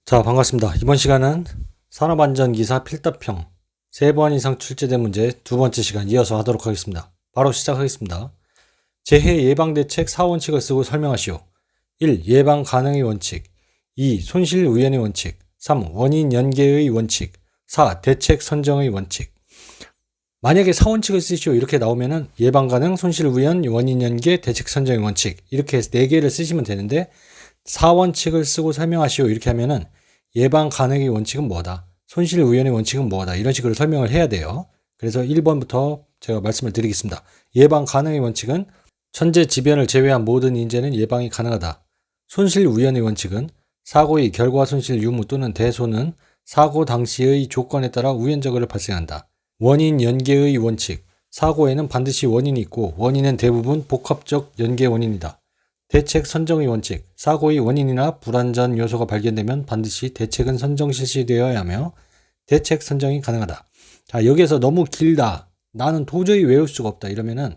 자, 반갑습니다. 이번 시간은 산업안전기사 필답형 3번 이상 출제된 문제 두 번째 시간 이어서 하도록 하겠습니다. 바로 시작하겠습니다. 재해 예방대책 4원칙을 쓰고 설명하시오. 1. 예방 가능의 원칙. 2. 손실 우연의 원칙. 3. 원인 연계의 원칙. 4. 대책 선정의 원칙. 만약에 4원칙을 쓰시오 이렇게 나오면은 예방 가능, 손실 우연, 원인 연계, 대책 선정의 원칙 이렇게 해서 4개를 쓰시면 되는데 4원칙을 쓰고 설명하시오 이렇게 하면은 예방 가능의 원칙은 뭐다? 손실 우연의 원칙은 뭐다? 이런 식으로 설명을 해야 돼요. 그래서 1번부터 제가 말씀을 드리겠습니다. 예방 가능의 원칙은 천재지변을 제외한 모든 인재는 예방이 가능하다. 손실 우연의 원칙은 사고의 결과 손실 유무 또는 대손은 사고 당시의 조건에 따라 우연적으로 발생한다. 원인 연계의 원칙. 사고에는 반드시 원인이 있고 원인은 대부분 복합적 연계 원인이다. 대책 선정의 원칙. 사고의 원인이나 불완전 요소가 발견되면 반드시 대책은 선정 실시되어야 하며 대책 선정이 가능하다. 자, 여기에서 너무 길다. 나는 도저히 외울 수가 없다. 이러면은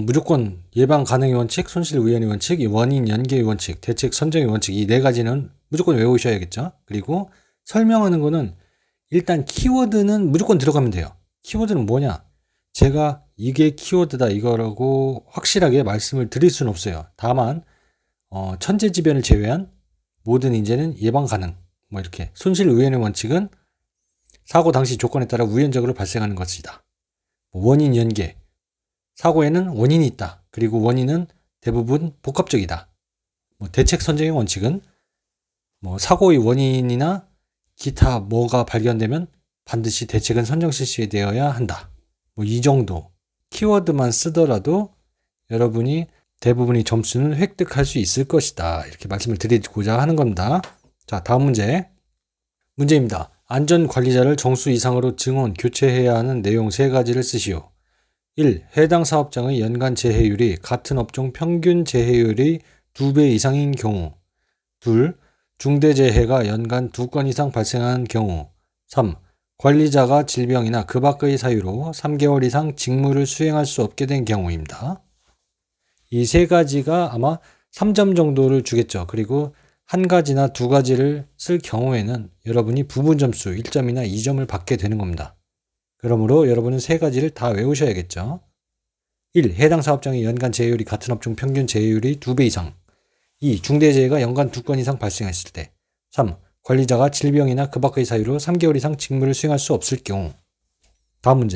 무조건 예방 가능의 원칙, 손실 우연의 원칙, 원인 연계의 원칙, 대책 선정의 원칙 이 4가지는 무조건 외우셔야겠죠. 그리고 설명하는 거는 일단 키워드는 무조건 들어가면 돼요. 키워드는 뭐냐? 제가 이게 키워드다 이거라고 확실하게 말씀을 드릴 수는 없어요. 다만 천재지변을 제외한 모든 인재는 예방 가능. 뭐 이렇게 손실 우연의 원칙은 사고 당시 조건에 따라 우연적으로 발생하는 것이다. 원인 연계. 사고에는 원인이 있다. 그리고 원인은 대부분 복합적이다. 대책 선정의 원칙은 사고의 원인이나 기타 뭐가 발견되면 반드시 대책은 선정 실시되어야 한다. 이 정도 키워드만 쓰더라도 여러분이 대부분의 점수는 획득할 수 있을 것이다. 이렇게 말씀을 드리고자 하는 겁니다. 자, 다음 문제입니다. 안전관리자를 정수 이상으로 증원, 교체해야 하는 내용 3가지를 쓰시오. 1. 해당 사업장의 연간 재해율이 같은 업종 평균 재해율의 2배 이상인 경우. 2. 중대재해가 연간 2건 이상 발생한 경우. 3. 관리자가 질병이나 그 밖의 사유로 3개월 이상 직무를 수행할 수 없게 된 경우입니다. 이 3가지가 아마 3점 정도를 주겠죠. 그리고 1가지나 2가지를 쓸 경우에는 여러분이 부분 점수 1점이나 2점을 받게 되는 겁니다. 그러므로 여러분은 3가지를 다 외우셔야겠죠. 1. 해당 사업장의 연간 재해율이 같은 업종 평균 재해율이 2배 이상. 2. 중대재해가 연간 2건 이상 발생했을 때. 3. 관리자가 질병이나 그 밖의 사유로 3개월 이상 직무를 수행할 수 없을 경우. 다음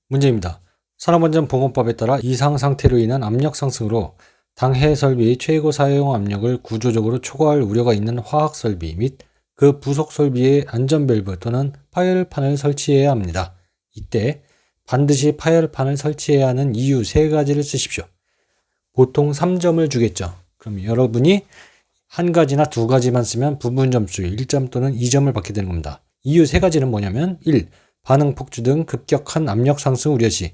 문제입니다. 산업안전보건법에 따라 이상 상태로 인한 압력 상승으로 당해 설비의 최고 사용 압력을 구조적으로 초과할 우려가 있는 화학 설비 및 그 부속 설비에 안전밸브 또는 파열판을 설치해야 합니다. 이때 반드시 파열판을 설치해야 하는 이유 3가지를 쓰십시오. 보통 3점을 주겠죠. 그럼 여러분이 1가지나 2가지만 쓰면 부분 점수 1점 또는 2점을 받게 되는 겁니다. 이유 3가지는 뭐냐면 1. 반응 폭주 등 급격한 압력 상승 우려 시.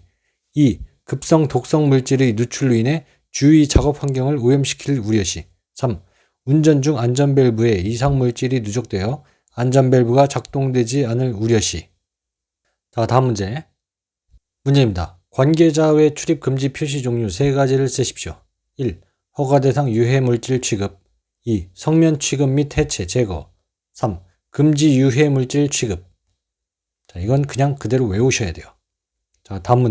2. 급성 독성 물질의 누출로 인해 주위 작업 환경을 오염시킬 우려 시. 3. 운전 중 안전밸브에 이상 물질이 누적되어 안전밸브가 작동되지 않을 우려 시. 자, 다음 문제입니다. 관계자 외 출입 금지 표시 종류 3가지를 쓰십시오. 1. 허가 대상 유해 물질 취급. 2. 성면 취급 및 해체, 제거. 3. 금지 유해 물질 취급. 자, 이건 그냥 그대로 외우셔야 돼요. 자, 다음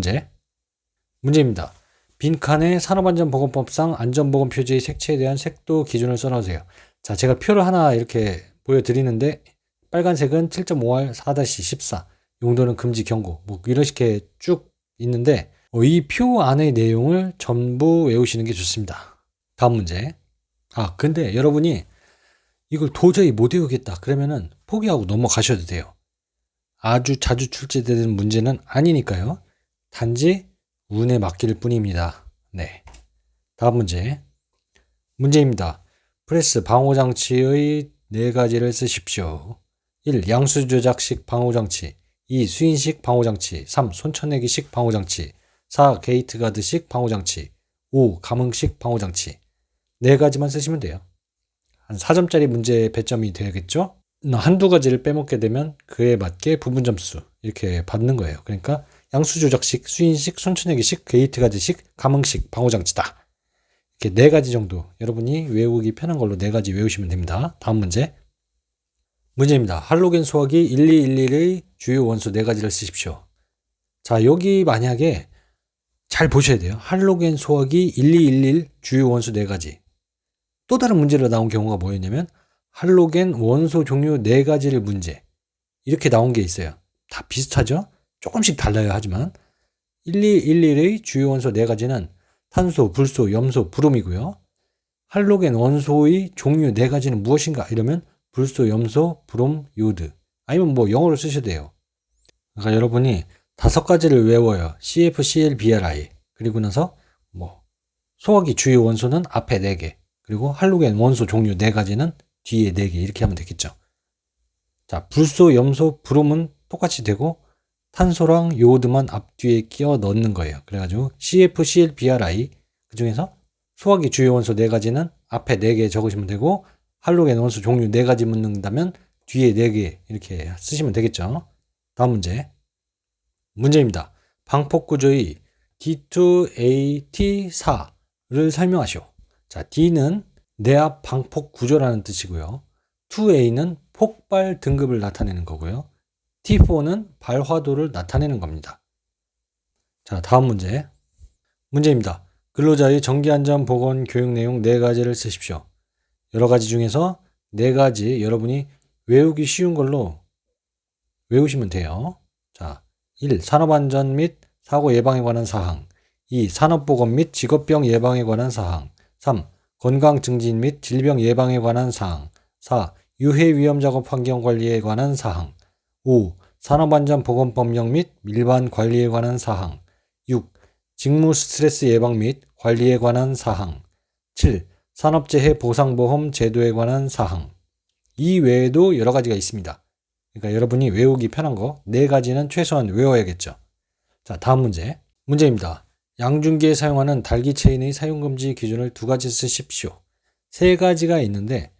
문제입니다. 빈칸에 산업안전보건법상 안전보건 표지의 색채에 대한 색도 기준을 써놓으세요. 자, 제가 표를 하나 이렇게 보여드리는데 빨간색은 7.5R 4-14 용도는 금지 경고 이렇게 쭉 있는데 이 표 안의 내용을 전부 외우시는 게 좋습니다. 다음 근데 여러분이 이걸 도저히 못 외우겠다 그러면은 포기하고 넘어가셔도 돼요. 아주 자주 출제되는 문제는 아니니까요. 단지 운에 맡길 뿐입니다. 네. 다음 문제입니다. 프레스 방호장치의 4가지를 쓰십시오. 1. 양수 조작식 방호장치. 2. 수인식 방호장치. 3. 손쳐내기식 방호장치. 4. 게이트 가드식 방호장치. 5. 감흥식 방호장치. 4가지만 쓰시면 돼요. 한 4점짜리 문제 배점이 되겠죠? 한두 가지를 빼먹게 되면 그에 맞게 부분 점수 이렇게 받는 거예요. 그러니까 양수 조작식, 수인식, 손쳐내기식, 게이트 가드식, 감흥식 방호장치다. 이렇게 4가지 정도 여러분이 외우기 편한 걸로 4가지 외우시면 됩니다. 다음 문제입니다. 할로겐 소화기 1211의 주요 원소 4가지를 쓰십시오. 자, 여기 만약에 잘 보셔야 돼요. 할로겐 소화기 1211 주요 원소 4가지. 또 다른 문제로 나온 경우가 뭐였냐면 할로겐 원소 종류 4가지를 문제. 이렇게 나온 게 있어요. 다 비슷하죠? 조금씩 달라요. 하지만 1211의 주요 원소 4가지는 탄소, 불소, 염소, 브롬이고요. 할로겐 원소의 종류 4가지는 무엇인가? 이러면 불소, 염소, 브롬, 요드. 아니면 뭐 영어로 쓰셔도 돼요. 그러니까 여러분이 5가지를 외워요. CFCl, BrI. 그리고 나서 뭐 소화기 주요 원소는 앞에 4개. 그리고 할로겐 원소 종류 4가지는 뒤에 4개. 이렇게 하면 되겠죠. 자, 불소, 염소, 브롬은 똑같이 되고 탄소랑 요오드만 앞뒤에 끼워 넣는 거예요. 그래가지고 CFCl, BrI 그 중에서 소화기 주요 원소 4가지는 앞에 4개 적으시면 되고 할로겐 원소 종류 4가지 묻는다면 뒤에 4개 이렇게 쓰시면 되겠죠. 다음 문제입니다. 방폭 구조의 D2AT4를 설명하시오. 자, D는 내압 방폭 구조라는 뜻이고요. 2A는 폭발 등급을 나타내는 거고요. T4는 발화도를 나타내는 겁니다. 자, 다음 문제입니다. 근로자의 정기안전보건 교육 내용 4가지를 쓰십시오. 여러 가지 중에서 4가지 여러분이 외우기 쉬운 걸로 외우시면 돼요. 자, 1. 산업안전 및 사고 예방에 관한 사항. 2. 산업보건 및 직업병 예방에 관한 사항. 3. 건강 증진 및 질병 예방에 관한 사항. 4. 유해 위험 작업 환경 관리에 관한 사항. 5. 산업안전보건법령 및 밀반 관리에 관한 사항. 6. 직무 스트레스 예방 및 관리에 관한 사항. 7. 산업재해 보상보험 제도에 관한 사항. 이 외에도 여러 가지가 있습니다. 그러니까 여러분이 외우기 편한 거 4가지는 최소한 외워야겠죠. 자, 다음 문제입니다. 양중기에 사용하는 달기 체인의 사용금지 기준을 2가지 쓰십시오. 3가지가 있는데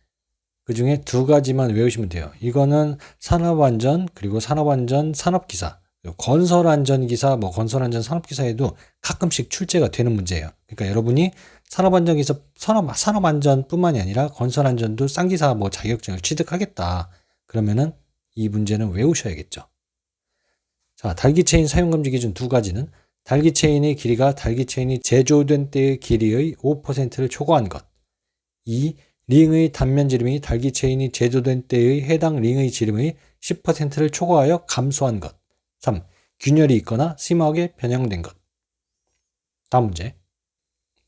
그 중에 2가지만 외우시면 돼요. 이거는 산업안전, 그리고 산업안전 산업기사, 건설안전기사, 건설안전 산업기사에도 가끔씩 출제가 되는 문제예요. 그러니까 여러분이 산업안전기사, 산업안전뿐만이 아니라 건설안전도 쌍기사 자격증을 취득하겠다. 그러면은 이 문제는 외우셔야겠죠. 자, 달기체인 사용금지 기준 2가지는 달기체인의 길이가 달기체인이 제조된 때의 길이의 5%를 초과한 것. 2. 링의 단면 지름이 달기체인이 제조된 때의 해당 링의 지름의 10%를 초과하여 감소한 것. 3. 균열이 있거나 심하게 변형된 것. 다음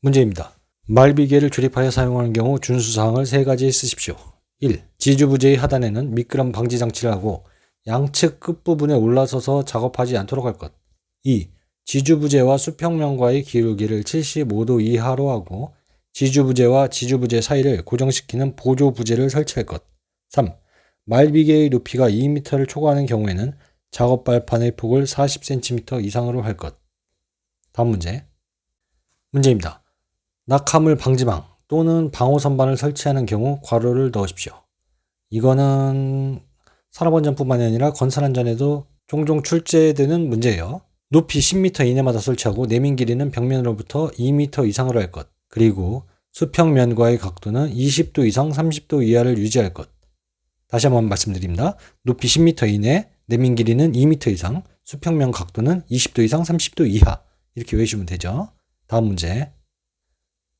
문제입니다. 말비계를 조립하여 사용하는 경우 준수사항을 3가지 쓰십시오. 1. 지주부재의 하단에는 미끄럼 방지 장치를 하고 양측 끝부분에 올라서서 작업하지 않도록 할 것. 2. 지주부재와 수평면과의 기울기를 75도 이하로 하고 지주부재와 지주부재 사이를 고정시키는 보조부재를 설치할 것. 3. 말비계의 높이가 2m를 초과하는 경우에는 작업 발판의 폭을 40cm 이상으로 할 것. 다음 문제입니다. 낙하물 방지망 또는 방호선반을 설치하는 경우 괄호를 넣으십시오. 이거는 산업안전뿐만이 아니라 건설안전에도 종종 출제되는 문제예요. 높이 10m 이내마다 설치하고 내민 길이는 벽면으로부터 2m 이상으로 할 것. 그리고 수평면과의 각도는 20도 이상 30도 이하를 유지할 것. 다시 한번 말씀드립니다. 높이 10m 이내, 내민 길이는 2m 이상, 수평면 각도는 20도 이상 30도 이하. 이렇게 외우시면 되죠. 다음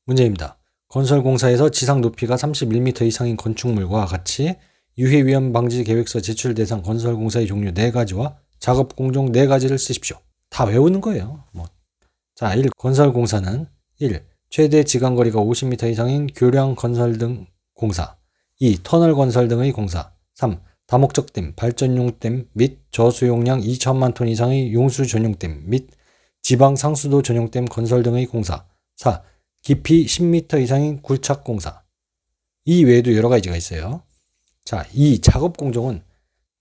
문제입니다. 건설공사에서 지상 높이가 31m 이상인 건축물과 같이 유해 위험 방지 계획서 제출 대상 건설공사의 종류 4가지와 작업 공종 4가지를 쓰십시오. 다 외우는 거예요. 자, 1. 건설공사는 1. 최대 지간거리가 50m 이상인 교량 건설 등 공사. 2. 터널 건설 등의 공사. 3. 다목적댐, 발전용 댐 및 저수용량 2천만 톤 이상의 용수 전용댐 및 지방 상수도 전용댐 건설 등의 공사. 4. 깊이 10m 이상인 굴착 공사. 이 외에도 여러 가지가 있어요. 자, 2. 작업 공정은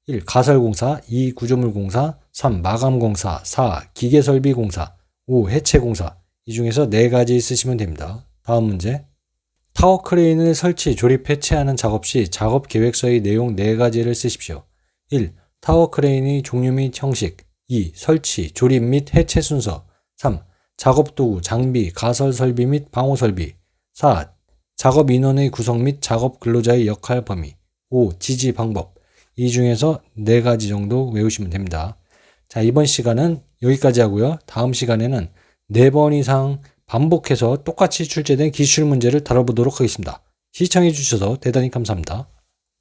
1. 가설공사, 2. 구조물 공사, 3. 마감 공사, 4. 기계 설비 공사, 5. 해체 공사. 이 중에서 4가지 쓰시면 됩니다. 다음 타워 크레인을 설치, 조립, 해체하는 작업 시 작업 계획서의 내용 4가지를 쓰십시오. 1. 타워 크레인의 종류 및 형식. 2. 설치, 조립 및 해체 순서. 3. 작업 도구, 장비, 가설 설비 및 방호 설비. 4. 작업 인원의 구성 및 작업 근로자의 역할 범위. 5. 지지 방법. 이 중에서 4가지 정도 외우시면 됩니다. 자, 이번 시간은 여기까지 하고요. 다음 시간에는 4번 이상 반복해서 똑같이 출제된 기출 문제를 다뤄보도록 하겠습니다. 시청해 주셔서 대단히 감사합니다.